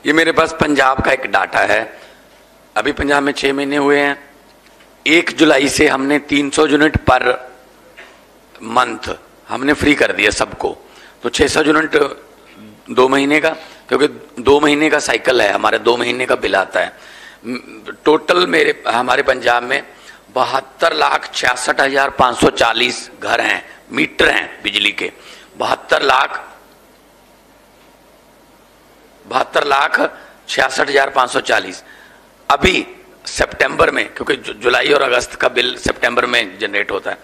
ये मेरे पास पंजाब का एक डाटा है। अभी पंजाब में 6 महीने हुए हैं। 1 जुलाई से हमने 300 यूनिट पर मंथ हमने फ्री कर दिया सबको। तो 600 यूनिट 2 महीने का, क्योंकि 2 महीने का साइकिल है हमारे, 2 महीने का बिल आता है। टोटल हमारे पंजाब में 72,66,540 घर हैं, मीटर हैं बिजली के। 72,66,540। अभी सितंबर में, क्योंकि जुलाई और अगस्त का बिल सितंबर में जनरेट होता है,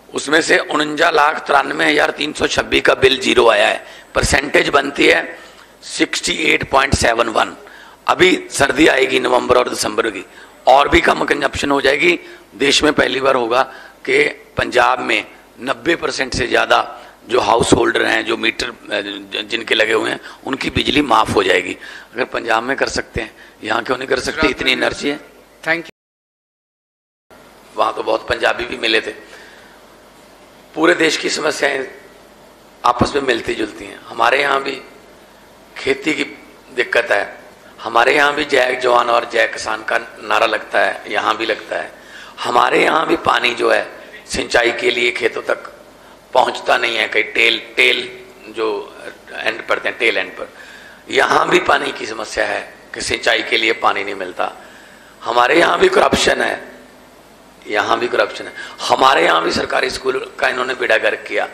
उसमें से 49,93,326 का बिल जीरो आया है। परसेंटेज बनती है 68.71। अभी सर्दी आएगी नवंबर और दिसंबर की, और भी कम कंजप्शन हो जाएगी। देश में पहली बार होगा कि पंजाब में 90% से ज़्यादा जो हाउस होल्डर हैं, जो मीटर जिनके लगे हुए हैं, उनकी बिजली माफ़ हो जाएगी। अगर पंजाब में कर सकते हैं, यहाँ क्यों नहीं कर सकते? इतनी एनर्जी है। Thank you. वहाँ तो बहुत पंजाबी भी मिले थे। पूरे देश की समस्याएं आपस में मिलती जुलती हैं। हमारे यहाँ भी खेती की दिक्कत है, हमारे यहाँ भी जय जवान और जय किसान का नारा लगता है, यहाँ भी लगता है। हमारे यहाँ भी पानी जो है सिंचाई के लिए खेतों तक पहुँचता नहीं है, कहीं टेल जो एंड पड़ते हैं, टेल एंड पर। यहाँ भी पानी की समस्या है कि सिंचाई के लिए पानी नहीं मिलता। हमारे यहाँ भी करप्शन है, यहाँ भी करप्शन है। हमारे यहाँ भी सरकारी स्कूल का इन्होंने बेड़ा गर्क किया,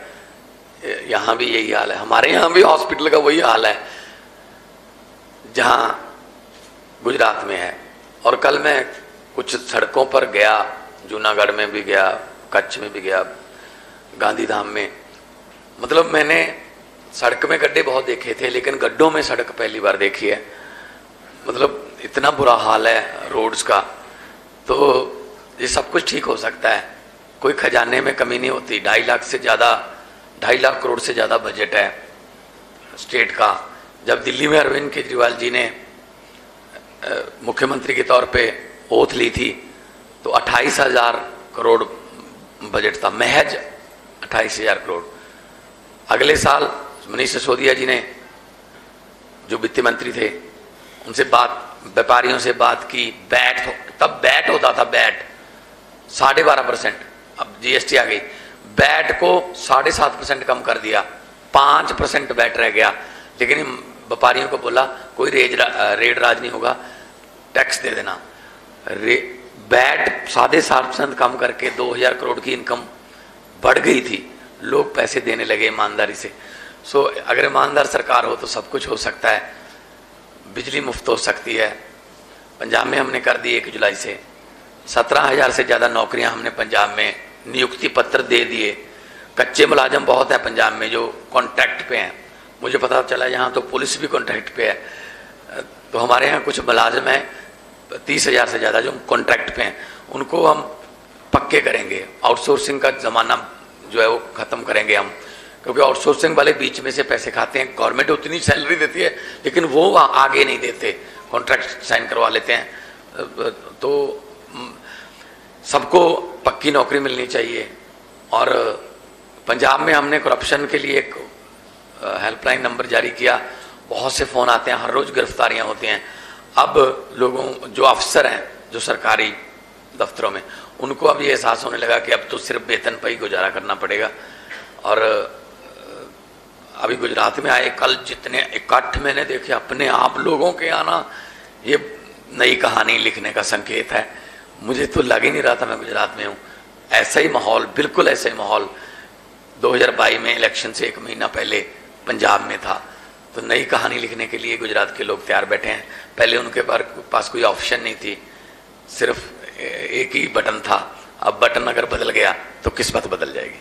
यहाँ भी यही हाल है। हमारे यहाँ भी हॉस्पिटल का वही हाल है जहाँ गुजरात में है। और कल मैं कुछ सड़कों पर गया, जूनागढ़ में भी गया, कच्छ में भी गया, गांधीधाम में। मतलब मैंने सड़क में गड्ढे बहुत देखे थे, लेकिन गड्ढों में सड़क पहली बार देखी है। मतलब इतना बुरा हाल है रोड्स का। तो ये सब कुछ ठीक हो सकता है, कोई खजाने में कमी नहीं होती। 2.5 लाख करोड़ से ज़्यादा बजट है स्टेट का। जब दिल्ली में अरविंद केजरीवाल जी ने मुख्यमंत्री के तौर पे ओथ ली थी, तो 28,000 करोड़ बजट था, महज 28,000 करोड़। अगले साल मनीष सिसोदिया जी ने, जो वित्त मंत्री थे, उनसे व्यापारियों से बात की। तब बैट होता था, बैट 12.5%, अब जीएसटी आ गई, बैट को 7.5% कम कर दिया, 5% बैट रह गया। लेकिन व्यापारियों को बोला कोई रेड राज नहीं होगा, टैक्स दे देना। बैट 7.5% कम करके 2,000 करोड़ की इनकम बढ़ गई थी। लोग पैसे देने लगे ईमानदारी से। सो अगर ईमानदार सरकार हो तो सब कुछ हो सकता है। बिजली मुफ्त हो सकती है। पंजाब में हमने कर दी 1 जुलाई से 17,000 से ज़्यादा नौकरियां हमने पंजाब में नियुक्ति पत्र दे दिए। कच्चे मुलाजम बहुत है पंजाब में जो कॉन्ट्रैक्ट पे हैं। मुझे पता चला यहाँ तो पुलिस भी कॉन्ट्रैक्ट पे है। तो हमारे यहाँ कुछ मुलाजम हैं 30,000 से ज़्यादा जो कॉन्ट्रैक्ट पे हैं, उनको हम पक्के करेंगे। आउटसोर्सिंग का ज़माना जो है वो ख़त्म करेंगे हम, क्योंकि आउटसोर्सिंग वाले बीच में से पैसे खाते हैं। गवर्नमेंट उतनी सैलरी देती है, लेकिन वो आगे नहीं देते, कॉन्ट्रैक्ट साइन करवा लेते हैं। तो सबको पक्की नौकरी मिलनी चाहिए। और पंजाब में हमने करप्शन के लिए एक हेल्पलाइन नंबर जारी किया। बहुत से फ़ोन आते हैं, हर रोज़ गिरफ्तारियां होती हैं। अब लोगों, जो अफसर हैं जो सरकारी दफ्तरों में, उनको अब ये एहसास होने लगा कि अब तो सिर्फ वेतन पर ही गुजारा करना पड़ेगा। और अभी गुजरात में आए, कल जितने इकट्ठ मैंने देखे अपने आप लोगों के आना, ये नई कहानी लिखने का संकेत है। मुझे तो लग ही नहीं रहा था मैं गुजरात में हूँ। ऐसा ही माहौल, बिल्कुल ऐसा ही माहौल 2022 में इलेक्शन से 1 महीना पहले पंजाब में था। तो नई कहानी लिखने के लिए गुजरात के लोग तैयार बैठे हैं। पहले उनके पास कोई ऑप्शन नहीं थी, सिर्फ एक ही बटन था। अब बटन अगर बदल गया तो किस्मत बदल जाएगी।